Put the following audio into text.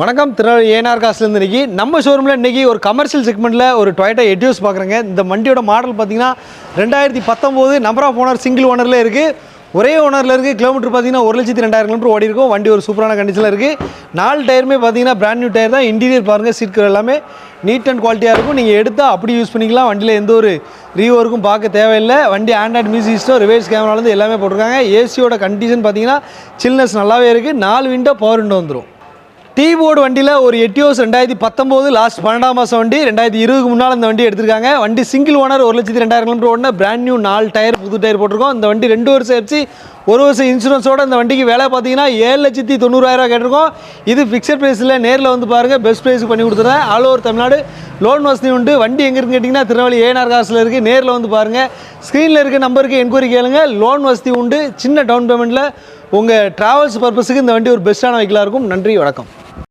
வணக்கம் திருநெல்வேலி ஏஎன்ஆர் காசுலேருந்து இன்றைக்கி நம்ம ஷோரூமில் இன்றைக்கி ஒரு கமர்ஷியல் செக்மெண்ட்டில் ஒரு டொயோட்டா எட்டியோஸ் பார்க்குறேங்க. இந்த வண்டியோட மாடல் பார்த்தீங்கன்னா 2019 நம்பர் ஆஃப் ஓனர் சிங்கிள் ஓனரில் இருக்குது. ஒரே ஓனரில் இருக்குது. கிலோமீட்டர் பார்த்தீங்கன்னா 1,02,000 கிலோமீட்டர் ஓடி இருக்கும். வண்டி ஒரு சூப்பரான கண்டிஷனில் இருக்குது. 4 டயருமே பார்த்தீங்கன்னா பிராண்ட் நியூ டயர் தான். இன்டீரியர் பாருங்கள், சீட் எல்லாமே நீட் அண்ட் குவாலிட்டியாக இருக்கும். நீங்கள் எடுத்தால் அப்படி யூஸ் பண்ணிக்கலாம். வண்டியில் எந்த ஒரு ரீஓருக்கும் பார்க்க தேவையில்லை. வண்டி ஆண்ட்ராய்டு மியூசிக் சிஸ்டம், ரிவர்ஸ் கேமராலேருந்து எல்லாமே போட்டிருக்காங்க. ஏசியோட கண்டிஷன் பார்த்தீங்கன்னா சில்னஸ் நல்லாவே இருக்குது. 4 விண்டோ பவர் விண்டோ வந்துடும். டீ போர்டு வண்டியில் ஒரு எட்டியோஸ் 2019 லாஸ்ட் 12ஆம் மாதம் வண்டி. 2020க்கு முன்னால் இந்த வண்டி எடுத்திருக்காங்க. வண்டி சிங்கிள் ஓனர் 1,02,000 கிலோமீட்டர் ஓடின பிராண்ட் நியூ 4 டயர் புது டயர் போட்டிருக்கோம். இந்த வண்டி 2 வருஷம் ஆச்சு. 1 வருஷம் இன்சூரன்ஸோட இந்த வண்டிக்கு வேலை பார்த்தீங்கன்னா 7,90,000 கேட்டிருக்கோம். இது ஃபிக்ஸட் ப்ரைஸில் நேரில் வந்து பாருங்கள், பெஸ்ட் ப்ரைஸுக்கு பண்ணி கொடுத்துறேன். ஆல் ஓவர் தமிழ்நாடு லோன் வசதி உண்டு. வண்டி எங்கே இருக்குன்னு கேட்டிங்கன்னா திருநெல்வேலி ஏஎன்ஆர் காசில் இருக்குது. நேரில் வந்து பாருங்கள். ஸ்க்ரீனில் இருக்க நம்பருக்கு என்கொயரி கேளுங்க. லோன் வசதி உண்டு. சின்ன டவுன் பேமெண்ட்டில் உங்கள் ட்ராவல்ஸ் பர்பஸுக்கு இந்த வண்டி ஒரு பெஸ்ட்டான வெஹிக்கிளாக இருக்கும். நன்றி, வணக்கம்.